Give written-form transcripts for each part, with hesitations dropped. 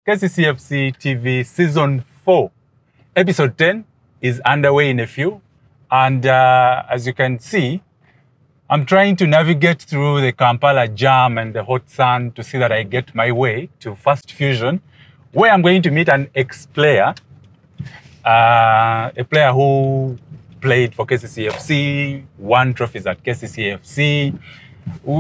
KCCA FC TV Season 4, Episode 10 is underway in a few. And as you can see, I'm trying to navigate through the Kampala jam and the hot sun to see that I get my way to First Fusion, where I'm going to meet an ex-player, a player who played for KCCA FC, won trophies at KCCA FC. We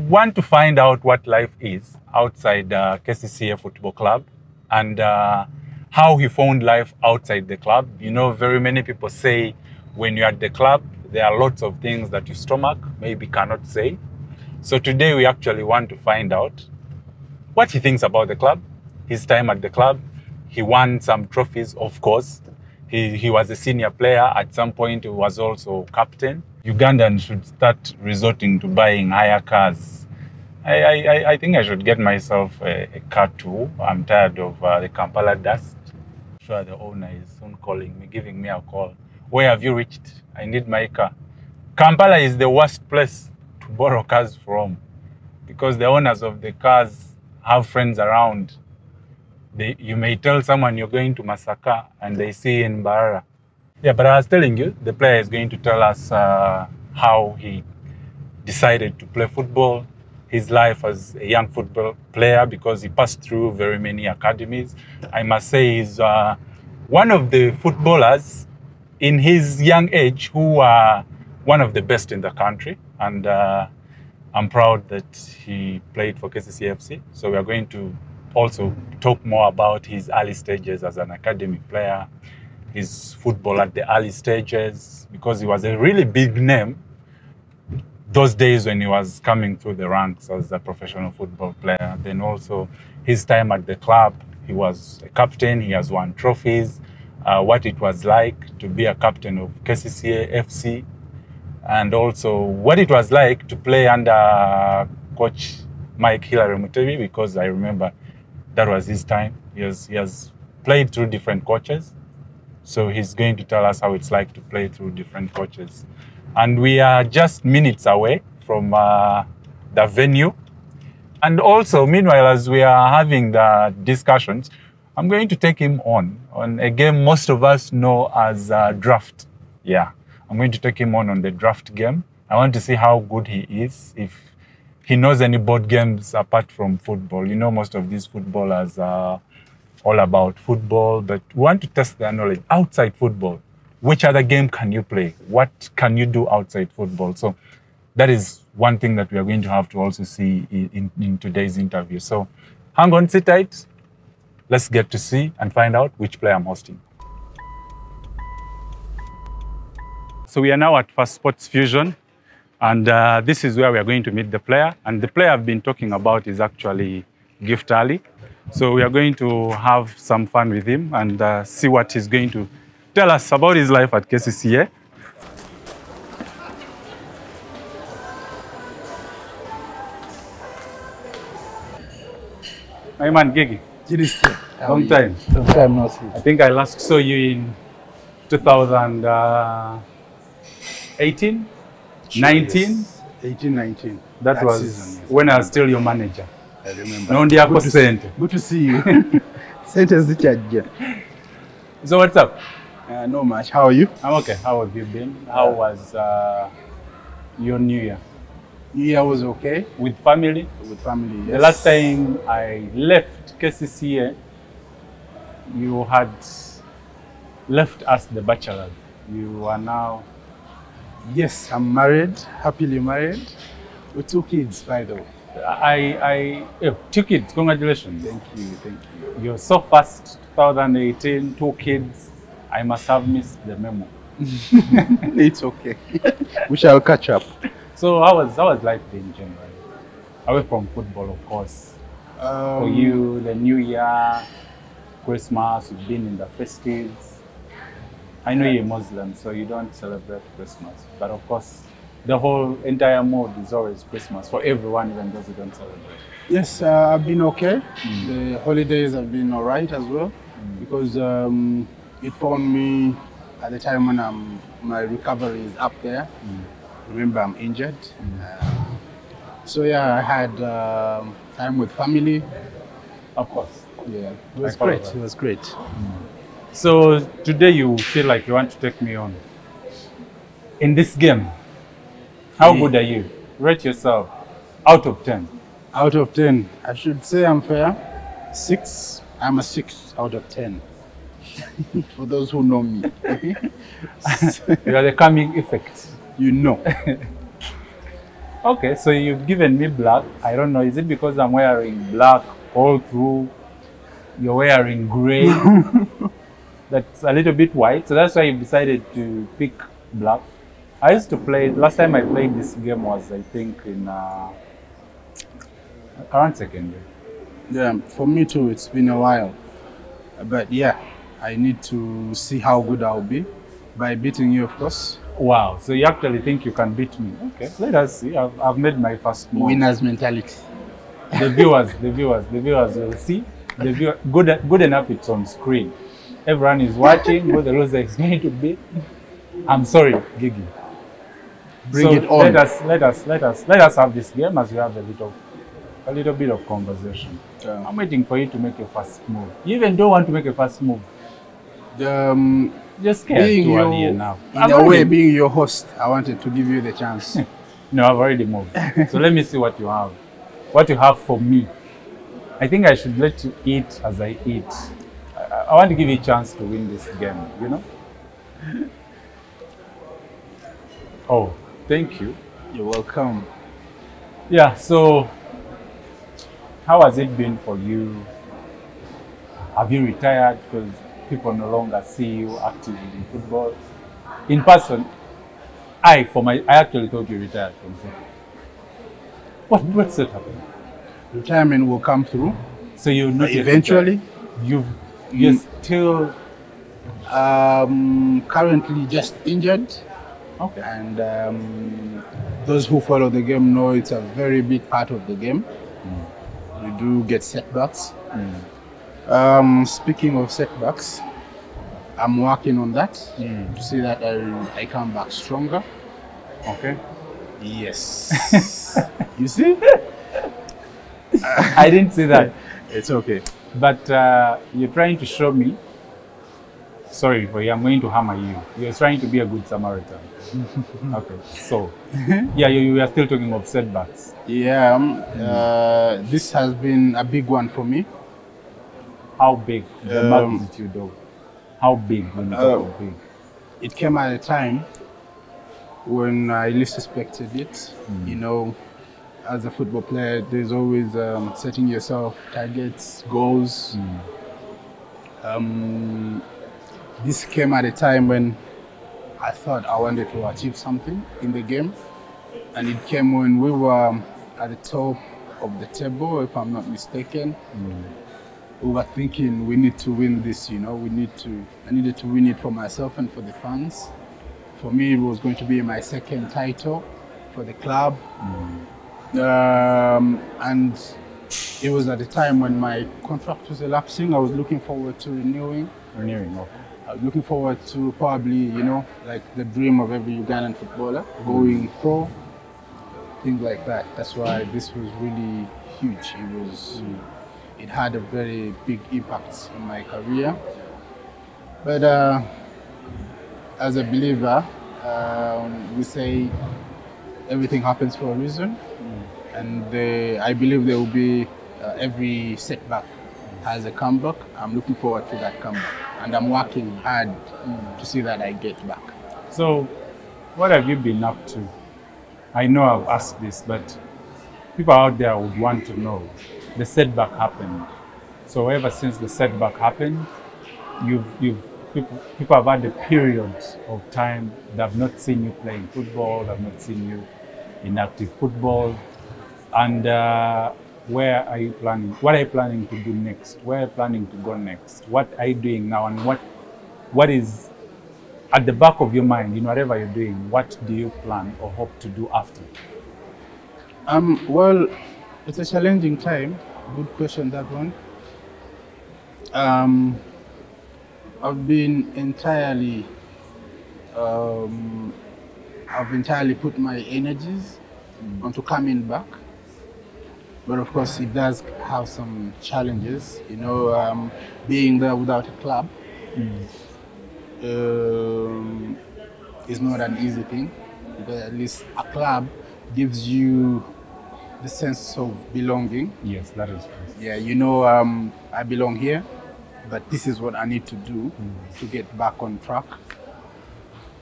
want to find out what life is outside KCCA Football Club and how he found life outside the club. You know, very many people say when you're at the club, there are lots of things that your stomach maybe cannot say. So today we actually want to find out what he thinks about the club, his time at the club. He won some trophies, of course. He was a senior player. At some point, he was also captain. Ugandans should start resorting to buying higher cars. I think I should get myself a car too. I'm tired of the Kampala dust. I'm sure the owner is soon calling me, giving me a call. Where have you reached? I need my car. Kampala is the worst place to borrow cars from because the owners of the cars have friends around. You may tell someone you're going to Masaka and they see you in Barara. Yeah, but I was telling you, the player is going to tell us how he decided to play football, his life as a young football player, because he passed through very many academies. I must say he's one of the footballers in his young age who are one of the best in the country. And I'm proud that he played for KCCA FC. So we are going to also talk more about his early stages as an academy player, his football at the early stages, because he was a really big name those days when he was coming through the ranks as a professional football player. Then also his time at the club, he was a captain, he has won trophies, what it was like to be a captain of KCCA FC, and also what it was like to play under Coach Mike Hilary Mutebi, because I remember that was his time. He has played through different coaches. So he's going to tell us how it's like to play through different coaches. And we are just minutes away from the venue. And also, meanwhile, as we are having the discussions, I'm going to take him on a game most of us know as draft. Yeah, I'm going to take him on the draft game. I want to see how good he is, if he knows any board games apart from football. You know, most of these footballers are all about football, but we want to test their knowledge outside football. Which other game can you play? What can you do outside football? So that is one thing that we are going to have to also see in today's interview. So hang on, sit tight. Let's get to see and find out which player I'm hosting. So we are now at First Sports Fusion. And this is where we are going to meet the player. And the player I've been talking about is actually Gift Ali. So we are going to have some fun with him and see what he's going to tell us about his life at KCCA. Hi man, Gigi. Long time. Long time no see. I think I last saw you in 2018. 19? Yes. 18, 19. That was season, yes. When I was still your manager. I remember. Good to see you. So what's up? Not much. How are you? I'm okay. How have you been? How was your New Year? New Year was okay. With family? With family, yes. The last time I left KCCA, you had left us the bachelors. You are now... Yes, I'm married, happily married, with 2 kids, by the way. 2 kids, congratulations. Thank you, thank you. You're so fast, 2018, 2 kids. I must have missed the memo. It's okay. We shall catch up. So how was life in general? Away from football, of course. For you, the New Year, Christmas, you've been in the festives. I know you're Muslim, so you don't celebrate Christmas. But of course, the whole entire mood is always Christmas for everyone, even those who don't celebrate. Yes, I've been okay. The holidays have been all right as well, because it found me at the time when my recovery is up there. Remember, I'm injured. So yeah, I had time with family. Of course. Yeah, it was follow great. that. It was great. So today you feel like you want to take me on. In this game, how good are you? Rate yourself out of 10. Out of 10, I should say I'm fair. 6. I'm a 6 out of 10. For those who know me. You are the calming effect. You know. Okay, so you've given me black. I don't know, is it because I'm wearing black all through? You're wearing gray. That's a little bit white, so that's why you decided to pick black. I used to play, last time I played this game was, I think, in around second year. Yeah, for me too, it's been a while. But yeah, I need to see how good I'll be by beating you, of course. Wow, so you actually think you can beat me? Okay, let us see. I've made my first move. Winner's mentality. The viewers will see. Good enough it's on screen. Everyone is watching who the loser is going to be. I'm sorry, Gigi. Bring it on. Let us have this game as we have a little bit of conversation. Yeah. I'm waiting for you to make a first move. You even don't want to make a first move. Just scared too early enough. In a way, being your host, I wanted to give you the chance. No, I've already moved. So let me see what you have. What you have for me. I think I should let you eat as I eat. I want to give you a chance to win this game, you know? Oh, thank you. You're welcome. Yeah, so how has it been for you? Have you retired because people no longer see you active in football? In person, I actually thought you retired from football. What's that happening? Retirement will come through. So you're not eventually. You're still currently just injured. Okay. And those who follow the game know it's a very big part of the game. You do get setbacks. Speaking of setbacks, I'm working on that to see that I come back stronger. Okay. Yes. You see? I didn't see that. It's okay. But you're trying to show me. Sorry for you, I'm going to hammer you. You're trying to be a good Samaritan. Okay, so yeah, you are still talking of setbacks. Yeah, this has been a big one for me. How big? The magnitude of how big when you talk of big? It came at a time when I least expected it. You know, as a football player, there's always setting yourself targets, goals. This came at a time when I thought I wanted to achieve something in the game. And it came when we were at the top of the table, if I'm not mistaken. We were thinking we need to win this, you know, I needed to win it for myself and for the fans. For me, it was going to be my second title for the club. And it was at the time when my contract was elapsing. I was looking forward to renewing. Okay. I was looking forward to probably, you know, like the dream of every Ugandan footballer, going pro, things like that. That's why this was really huge. It had a very big impact on my career. But as a believer, we say everything happens for a reason. And I believe there will be every setback has a comeback. I'm looking forward to that comeback. And I'm working hard to see that I get back. So, what have you been up to? I know I've asked this, but people out there would want to know. The setback happened. So ever since the setback happened, people have had a period of time that have not seen you playing football, have not seen you in active football. And where are you planning? What are you planning to do next? Where are you planning to go next? What are you doing now? And what is at the back of your mind in whatever you're doing? What do you plan or hope to do after? Well, it's a challenging time. Good question, that one. I've been entirely put my energies onto coming back. But of course, it does have some challenges. You know, being there without a club um, is not an easy thing, because at least a club gives you the sense of belonging. Yes, that is true. Yeah, you know, I belong here, but this is what I need to do to get back on track.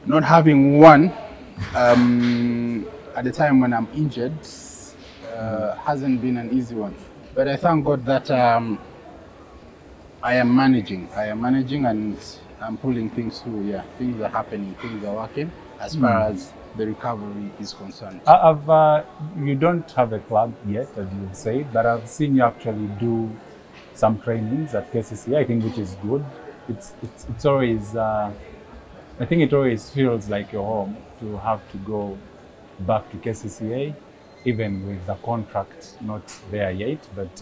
Not having one at the time when I'm injured hasn't been an easy one. But I thank God that I am managing. And I'm pulling things through. Yeah, things are happening, things are working as far as the recovery is concerned. You don't have a club yet, as you say, but I've seen you actually do some trainings at KCCA, I think, which is good. It's always, I think it always feels like your home to have to go back to KCCA, even with the contract not there yet, but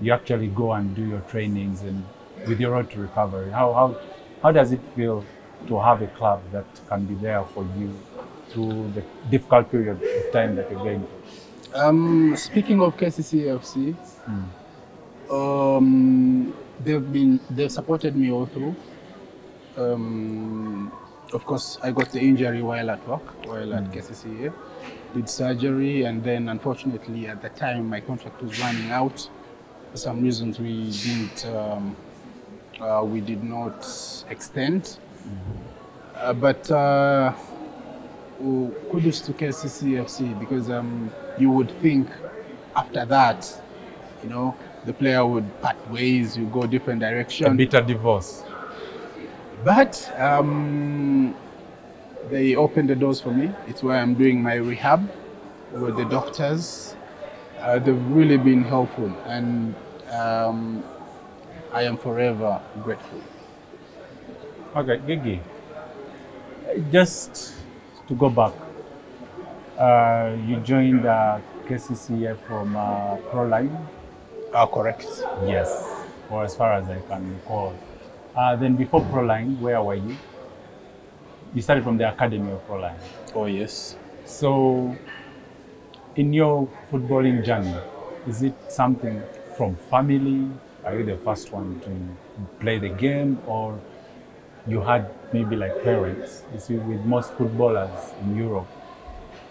you actually go and do your trainings and with your road to recovery. How does it feel to have a club that can be there for you through the difficult period of time that you're going through? Speaking of KCCA FC, they've supported me all through. Of course, I got the injury while at work, while at KCCA, did surgery, and then unfortunately at the time my contract was running out. For some reasons we did not extend. But kudos to KCCA FC, because you would think after that, you know, the player would part ways, you go different direction. A bitter divorce. But they opened the doors for me. It's where I'm doing my rehab with the doctors. They've really been helpful, and I am forever grateful. Okay, Gigi, just to go back, you joined KCCA from Proline? Correct. Yes, or as far as I can recall. Then before Proline, where were you? You started from the Academy of Proline. Oh, yes. So, in your footballing journey, is it something from family? Are you the first one to play the game, or you had maybe like parents? You see, with most footballers in Europe,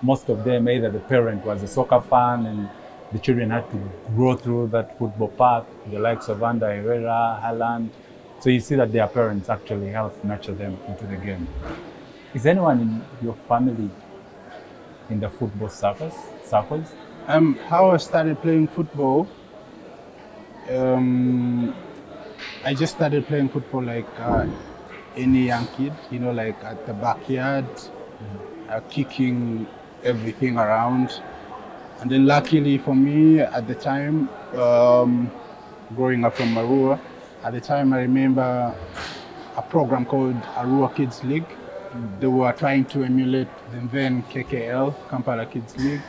most of them, either the parent was a soccer fan and the children had to grow through that football path, the likes of Ander Herrera, Haaland. So you see that their parents actually helped nurture them into the game. Is anyone in your family in the football circles? How I started playing football, I just started playing football like any young kid, you know, like at the backyard, kicking everything around. And then luckily for me at the time, growing up from Arua, at the time I remember a program called Arua Kids League. They were trying to emulate the then KKL, Kampala Kids League.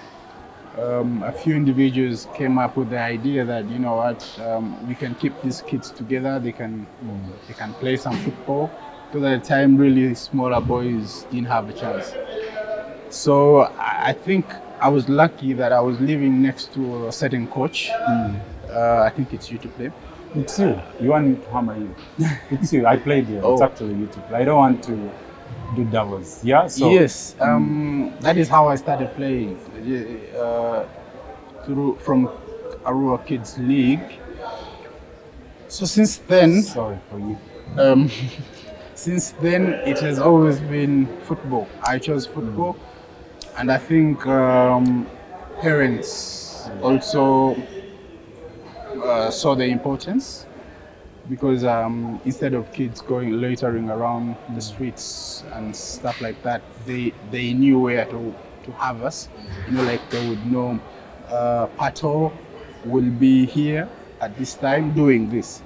A few individuals came up with the idea that, you know what, we can keep these kids together, they can play some football. Because at the time, really smaller boys didn't have a chance. So I think I was lucky that I was living next to a certain coach. I think it's you to play. It's you. You want me to hammer you? It's you. I played here. It's actually you to play. I don't want to do doubles. Yeah. So yes. That is how I started playing from Arua Kids League. So since then, sorry for you. Since then, it has always been football. I chose football, and I think parents also saw the importance, because instead of kids going loitering around the streets and stuff like that, they knew where to have us. You know, like they would know Pato will be here at this time doing this.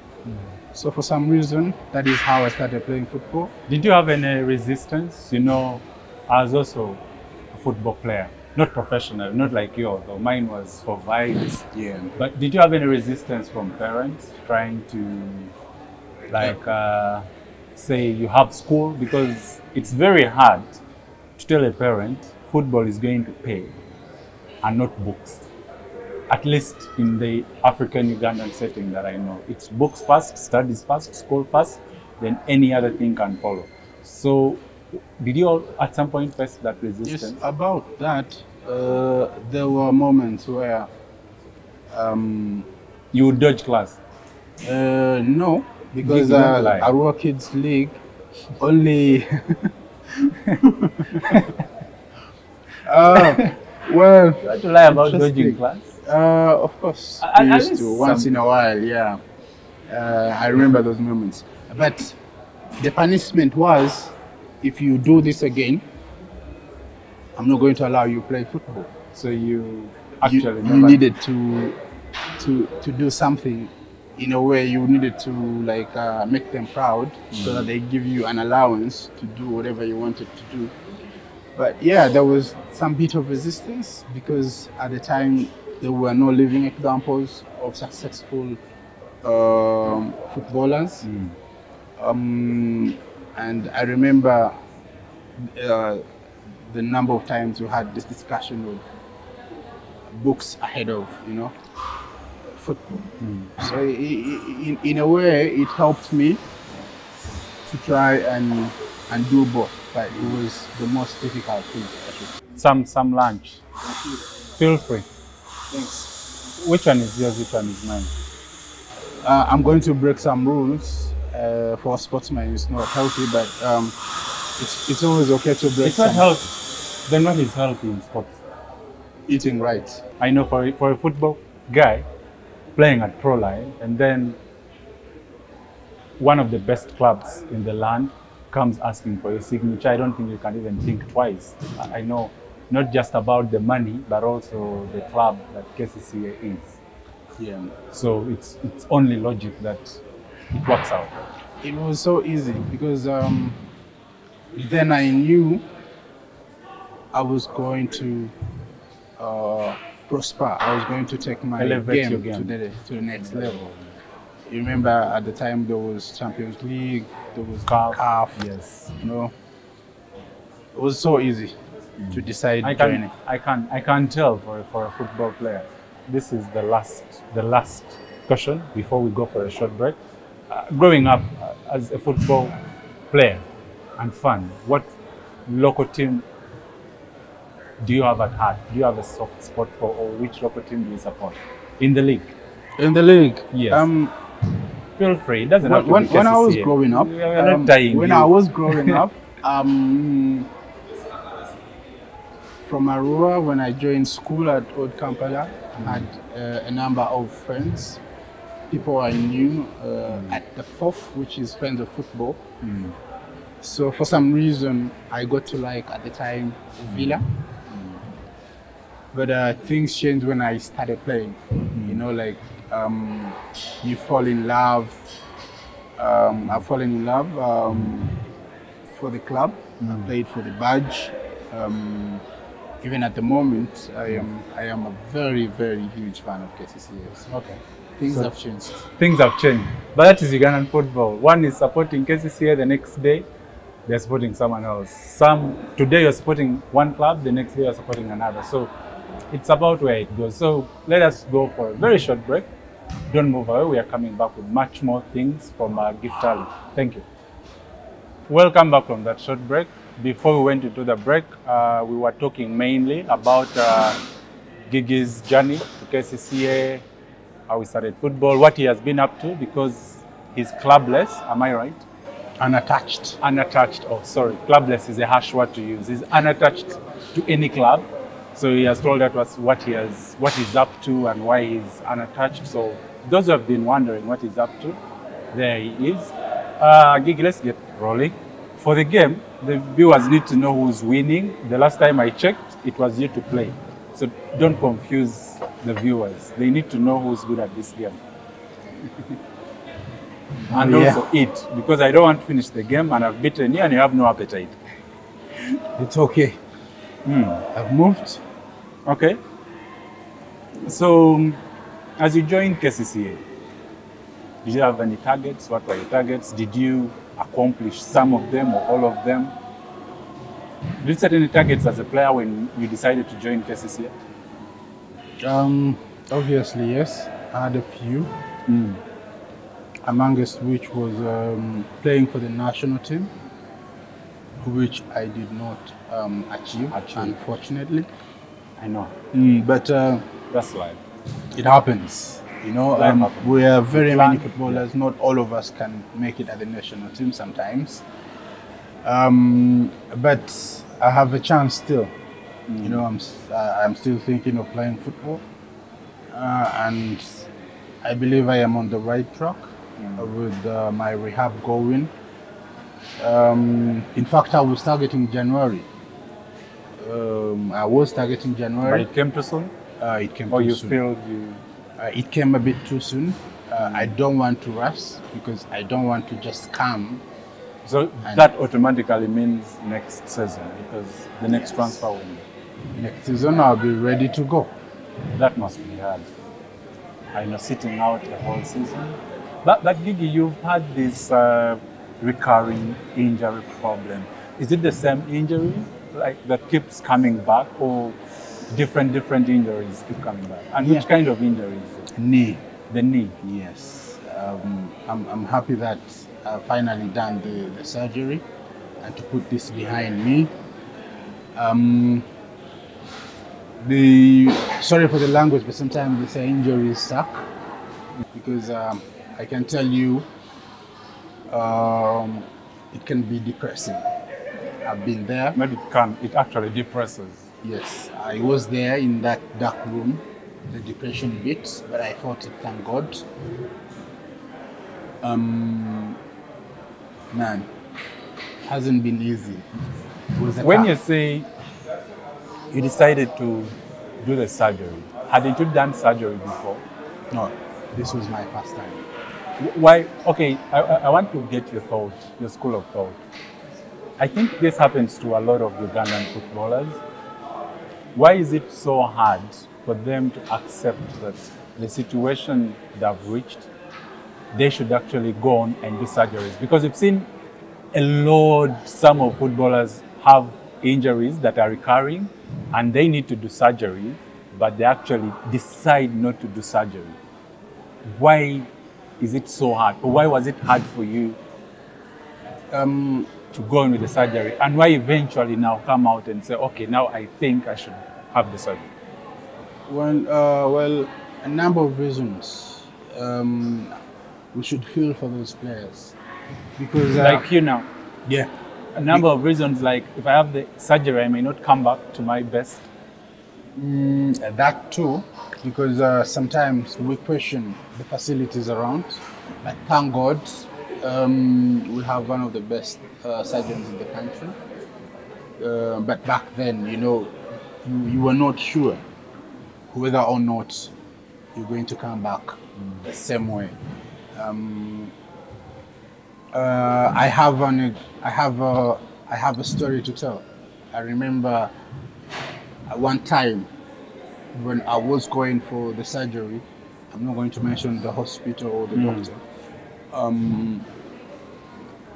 So for some reason, that is how I started playing football. Did you have any resistance? You know, I was also a football player, not professional, not like yours, though mine was for vibes. Yeah. But did you have any resistance from parents trying to, like, say you have school? Because it's very hard to tell a parent football is going to pay and not books. at least in the African Ugandan setting that I know. It's books first, studies first, school first, then any other thing can follow. So did you all at some point face that resistance? Yes, about that, there were moments where You would dodge class? no, because You don't lie. Arua Kids League only. Well, You had to lie about dodging interesting. class? Of course, At we used least to once some- in a while. Yeah, I remember those moments. But the punishment was, if you do this again, I'm not going to allow you to play football. So you You, actually you never... needed to do something in a way. You needed to like make them proud, so that they give you an allowance to do whatever you wanted to do. But yeah, there was some bit of resistance because at the time there were no living examples of successful footballers. And I remember the number of times we had this discussion of books ahead of, football. So in a way, it helped me to try and do both, but it was the most difficult thing, I should say. Some lunch. Feel free. Thanks. Which one is yours, which one is mine? I'm going to break some rules for a sportsman. It's not healthy, but it's always okay to break It's not some. healthy. Then what is healthy in sports? Eating right. I know for a football guy playing at pro line, and then one of the best clubs in the land comes asking for your signature, I don't think you can even think twice. I know not just about the money, but also the club that KCCA is. Yeah. So it's only logic that it works out. It was so easy because then I knew I was going to prosper. I was going to take my Elevate your game, game. to the next level. You remember at the time there was Champions League, there was CAF. CAF. Yes. It was so easy to decide I joining. can tell for a football player. This is the last question before we go for a short break. Growing up as a football player and fan, what local team do you have at heart? Do you have a soft spot for, or which local team do you support in the league? In the league, Yes. Feel free. It doesn't have to be when I was KCCA. growing up, We are not tying when you. I was growing up, from Arua, when I joined school at Old Kampala, I had a number of friends, people I knew at the FOF, which is Friends of Football. So for some reason, I got to like at the time Villa. But things changed when I started playing. You fall in love. I've fallen in love for the club. I played for the badge. Even at the moment, I am a very, very huge fan of KCCA. Okay. Things So- have changed. Things have changed. But that is Ugandan football. One is supporting KCCA, the next day they're supporting someone else. Today you're supporting one club, the next day you're supporting another. So it's about where it goes. So let us go for a very short break. Don't move away. We are coming back with much more things from our gift alley. Thank you. Welcome back from that short break. Before we went into the break, we were talking mainly about Gigi's journey to KCCA, how he started football, what he has been up to, because he's clubless, am I right? Unattached. Unattached, oh sorry, clubless is a harsh word to use. He's unattached to any club. So he has told us what he's up to and why he's unattached. So those who have been wondering what he's up to, there he is. Gigi, let's get rolling. For the game, the viewers need to know who's winning. The last time I checked, it was you to play. So don't confuse the viewers. They need to know who's good at this game. And Yeah. also eat, because I don't want to finish the game and I've beaten you and you have no appetite. It's okay. I've moved. Okay. So, as you joined KCCA, did you have any targets? What were your targets? Did you accomplish some of them or all of them? Did you set any targets as a player when you decided to join KCCA? Obviously, yes. I had a few. Amongst which was playing for the national team, which I did not achieve, unfortunately. I know. But That's life. it happens. You know, Life happens. we are very many footballers. Not all of us can make it at the national team sometimes. But I have a chance still. You know, I'm still thinking of playing football, and I believe I am on the right track with my rehab going. In fact, I was targeting January. But it came too soon? It came Or too you soon. feel you... It came a bit too soon. I don't want to rush because I don't want to just come. So that automatically means next season, because the next transfer window. Next season, I'll be ready to go. That must be hard. I know, sitting out the whole season. But Gigi, you've had this recurring injury problem. Is it the same injury, like that keeps coming back, or different injuries keep coming back? And which kind of injuries? Knee. The knee. Yes. I'm happy that I've finally done the surgery and to put this behind me. Sorry for the language, but sometimes they say injuries suck, because I can tell you it can be depressing. I've been there. But it actually depresses. Yes, I was there in that dark room, the depression bit, but I fought it, thank God. Man, hasn't been easy. It was When you say you decided to do the surgery, hadn't you done surgery before? No, this was my first time. Why? Okay, I want to get your thought, your school of thought. I think this happens to a lot of Ugandan footballers. Why is it so hard for them to accept that the situation they've reached, they should actually go on and do surgeries? Because we've seen some of footballers have injuries that are recurring and they need to do surgery, but they actually decide not to do surgery. Why is it so hard? Or why was it hard for you to go on with the surgery? And why eventually now come out and say, okay, now I think I should have the surgery? Well, a number of reasons. We should feel for those players. Because like you now. Yeah. A number of reasons, like if I have the surgery, I may not come back to my best. That too, because sometimes we question the facilities around. But thank God, we have one of the best surgeons in the country. But back then, you know, you were not sure whether or not you're going to come back the same way. I have a story to tell. I remember one time when I was going for the surgery. I'm not going to mention the hospital or the doctor.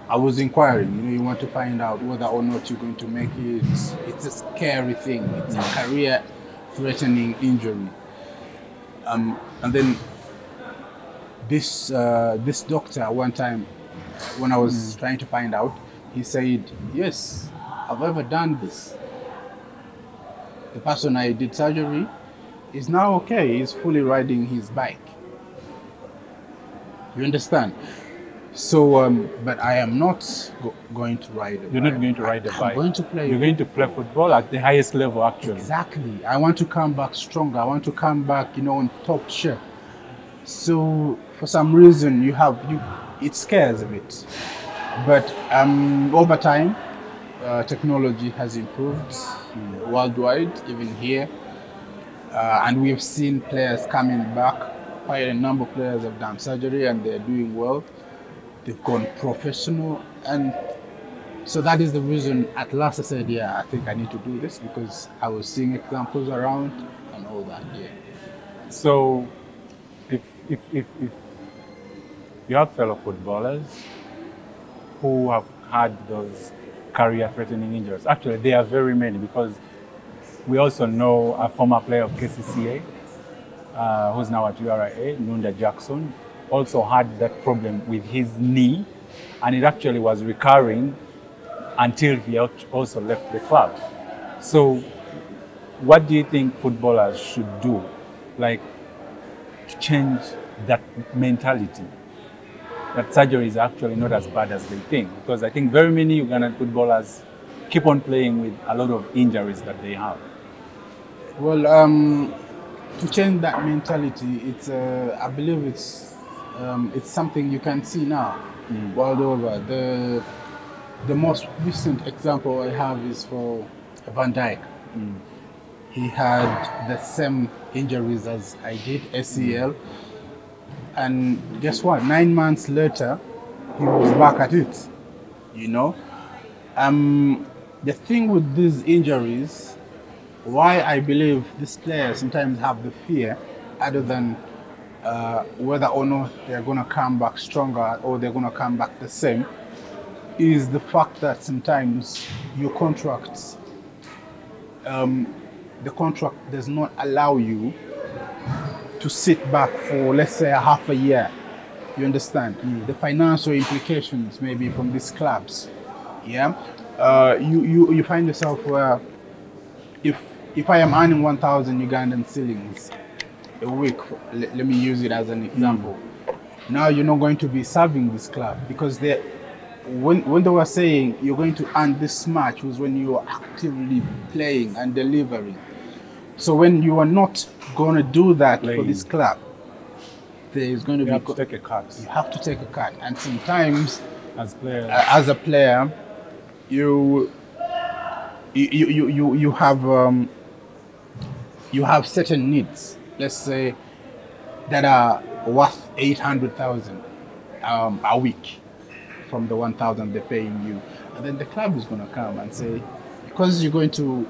I was inquiring. You know, you want to find out whether or not you're going to make it. It's a scary thing. It's a career-threatening injury. And then this doctor one time, when I was trying to find out, he said, yes, I've ever done this. The person I did surgery is now okay. He's fully riding his bike. You understand? So, but I am not going to ride a bike. You're not going to ride a bike. I'm going to play. You're going to play football at the highest level, actually. Exactly. I want to come back stronger. I want to come back, you know, in top shape. So, for some reason, it scares a bit. But over time, technology has improved worldwide, even here. And we've seen players coming back. Quite a number of players have done surgery and they're doing well. They've gone professional. And so that is the reason at last I said, yeah, I think I need to do this, because I was seeing examples around and all that, yeah. So if you have fellow footballers who have had those career-threatening injuries, actually there are very many, because we also know a former player of KCCA who's now at URA, Nunda Jackson, also had that problem with his knee, and it actually was recurring until he also left the club. So what do you think footballers should do, like, to change that mentality? That surgery is actually not as bad as they think. Because I think very many Ugandan footballers keep on playing with a lot of injuries that they have. Well, to change that mentality, it's I believe it's something you can see now world over. The most recent example I have is for Van Dijk. He had the same injuries as I did, ACL. And guess what? 9 months later, he was back at it. You know, the thing with these injuries, why I believe these players sometimes have the fear, other than whether or not they're gonna come back stronger or they're gonna come back the same, is the fact that sometimes your contracts, the contract does not allow you to sit back for, let's say, half a year. You understand? The financial implications maybe from these clubs. Yeah, you find yourself where if I am earning 1,000 Ugandan shillings a week, let me use it as an example. Now you're not going to be serving this club, because when they were saying you're going to earn this much was when you are actively playing and delivering. So when you are not going to do that for this club, there is going to You have to take a cut. You have to take a cut, and sometimes As players. as a player, you have certain needs. Let's say that are worth 800,000 a week from the 1,000 they're paying you, and then the club is going to come and say, because you're going to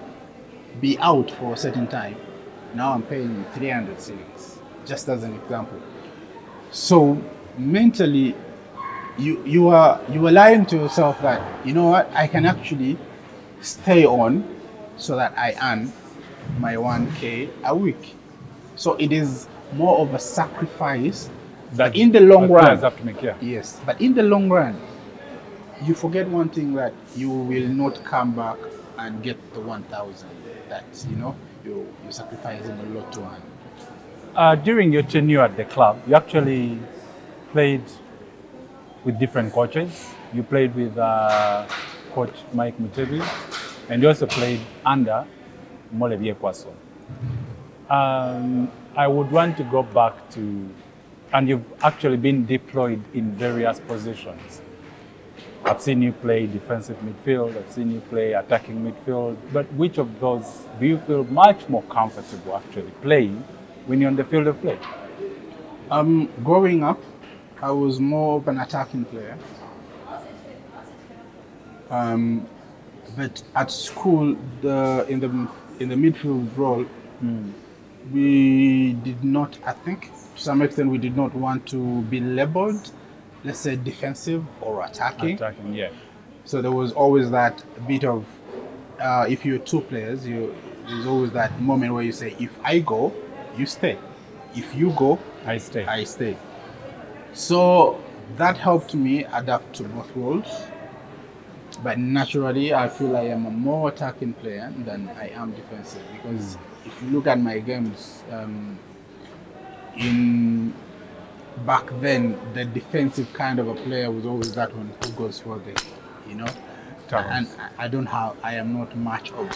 be out for a certain time, now I'm paying you 300 shillings, just as an example. So mentally, you are lying to yourself that, you know what, I can actually stay on so that I earn my 1K a week. So it is more of a sacrifice that in the long run have to make, yeah. Yes, but in the long run, you forget one thing, that you will not come back and get the 1,000. That, you know, you're sacrificing a lot to earn. During your tenure at the club, you actually played with different coaches. You played with Coach Mike Mutebi, and you also played under Molebie Kwaso. I would want to go back to, and you've actually been deployed in various positions. I've seen you play defensive midfield, I've seen you play attacking midfield, but which of those do you feel much more comfortable actually playing when you're on the field of play? Growing up, I was more of an attacking player. But at school, in the midfield role, we did not, I think, to some extent, we did not want to be labeled, let's say, defensive or attacking. Attacking, yeah. So there was always that bit of, if you're two players, there's always that moment where you say, if I go, you stay. If you go, I stay. I stay. So that helped me adapt to both roles. But naturally, I feel I am a more attacking player than I am defensive, because if you look at my games, back then, the defensive kind of a player was always that one who goes for the, you know. And I am not much of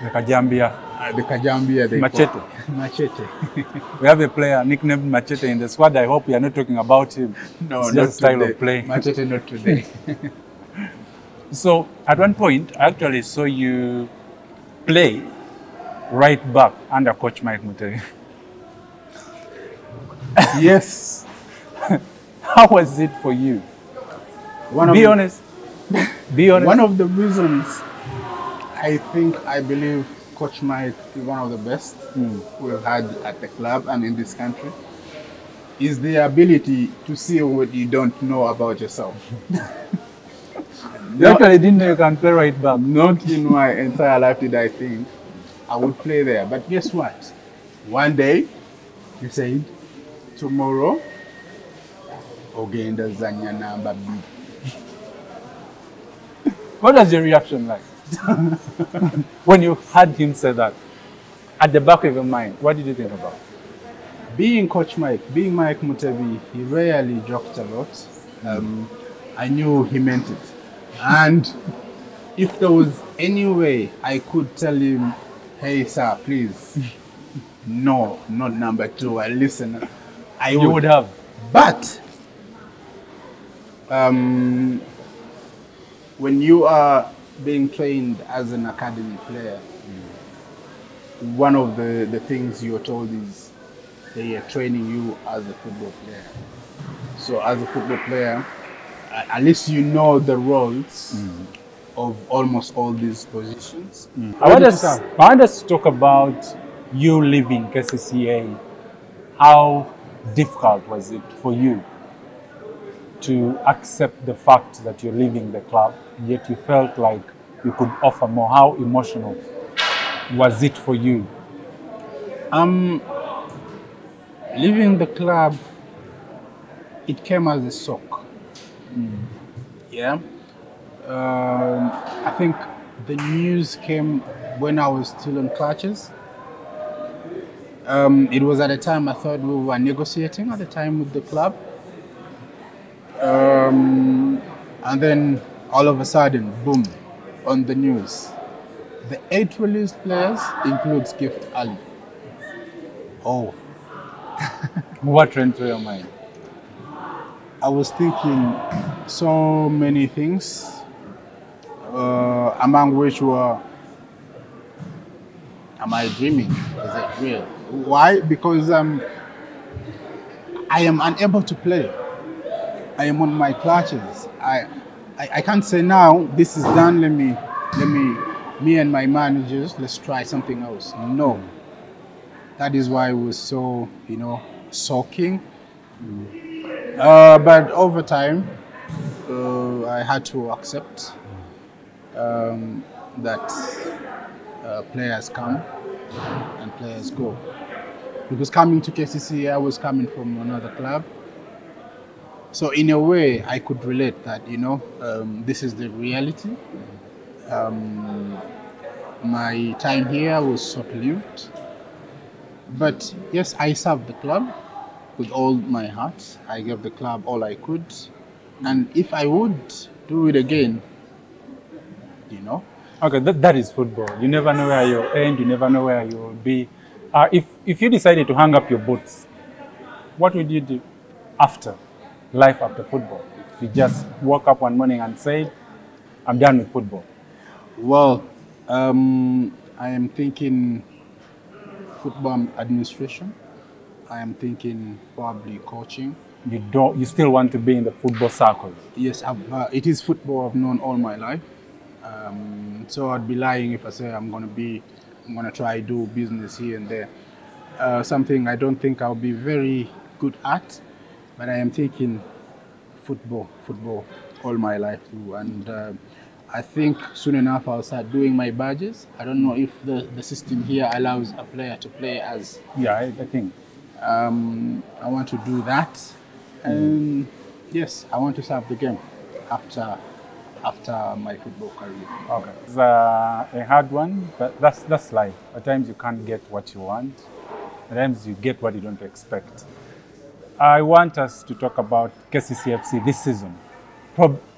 the Kajambia. The Kajambia, Machete. Machete. We have a player nicknamed Machete in the squad. I hope we are not talking about him. No, it's not just style today. of play. Machete, not today. So at one point, I actually saw you play right back under Coach Mike Mutebi. Yes. How was it for you? Be honest. Be honest. One of the reasons I believe Coach Mike is one of the best we've had at the club and in this country, is the ability to see what you don't know about yourself. You actually didn't know you can play right back. Not in my entire life did I think I would play there. But guess what? One day, You said, tomorrow, ogenda zanya number B. What was your reaction like when you heard him say that? At the back of your mind, what did you think about? Being Coach Mike, being Mike Mutebi, he rarely joked a lot. I knew he meant it. And if there was any way I could tell him, hey sir, please, no, not number 2, I listen, You would have. But when you are being trained as an academy player, one of the things you're told is they are training you as a football player. So as a football player, at least you know the roles of almost all these positions. I want us to talk about you leaving KCCA. How difficult was it for you to accept the fact that you're leaving the club, yet you felt like you could offer more? How emotional was it for you? Leaving the club, it came as a shock. Yeah. I think the news came when I was still on clutches. It was at a time I thought we were negotiating at the time with the club. And then all of a sudden, boom, on the news. The 8 released players includes Gift Ali. Oh. What went through your mind? I was thinking so many things, among which were, am I dreaming? Is it real? Why? Because I am unable to play. I am on my clutches. I can't say now, this is done, me and my managers, let's try something else. No. That is why it was so, shocking. But over time, I had to accept that players come and players go. Because coming to KCCA, I was coming from another club. So in a way, I could relate that, this is the reality. My time here was short-lived. But yes, I served the club with all my heart. I gave the club all I could. And if I would do it again, Okay, that is football. You never know where you'll end, you never know where you'll be. If you decided to hang up your boots, what would you do after? Life after football? If you just woke up one morning and said, I'm done with football. Well, I am thinking football administration. I am thinking probably coaching. You still want to be in the football circle? Yes, it is football I've known all my life. So I'd be lying if I say I'm gonna try do business here and there. Something I don't think I'll be very good at, but I am thinking football all my life too. And I think soon enough I'll start doing my badges. I don't know if the system here allows a player to play as... Yeah, I think. I want to do that. And yes, I want to serve the game after my football career. Okay. It's a hard one, but that's life. At times you can't get what you want. At times you get what you don't expect. I want us to talk about KCCA FC this season.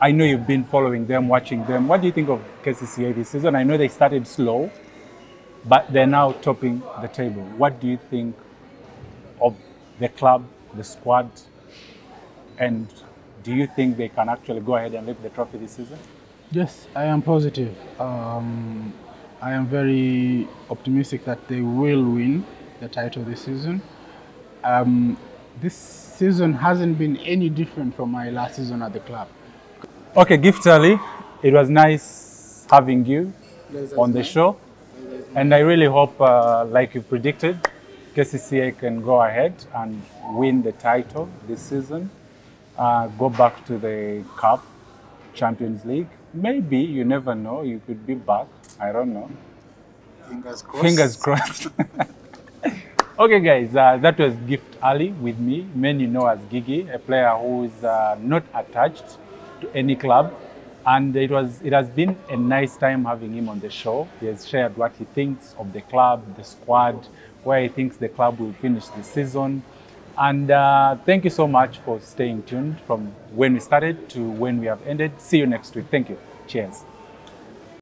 I know you've been following them, watching them. What do you think of KCCA this season? I know they started slow, but they're now topping the table. What do you think of the club, the squad, and do you think they can actually go ahead and lift the trophy this season? Yes, I am positive. I am very optimistic that they will win the title this season. This season hasn't been any different from my last season at the club. Okay, Gift Ali, it was nice having you on the show. And I really hope, like you predicted, KCCA can go ahead and win the title this season. Go back to the Cup, Champions League. Maybe, you never know, you could be back. I don't know. Fingers crossed. Fingers crossed. Okay, guys, that was Gift Ali with me. Many know as Gigi, a player who is not attached to any club. And it has been a nice time having him on the show. He has shared what he thinks of the club, the squad, where he thinks the club will finish the season. And thank you so much for staying tuned from when we started to when we have ended. See you next week. Thank you. Cheers.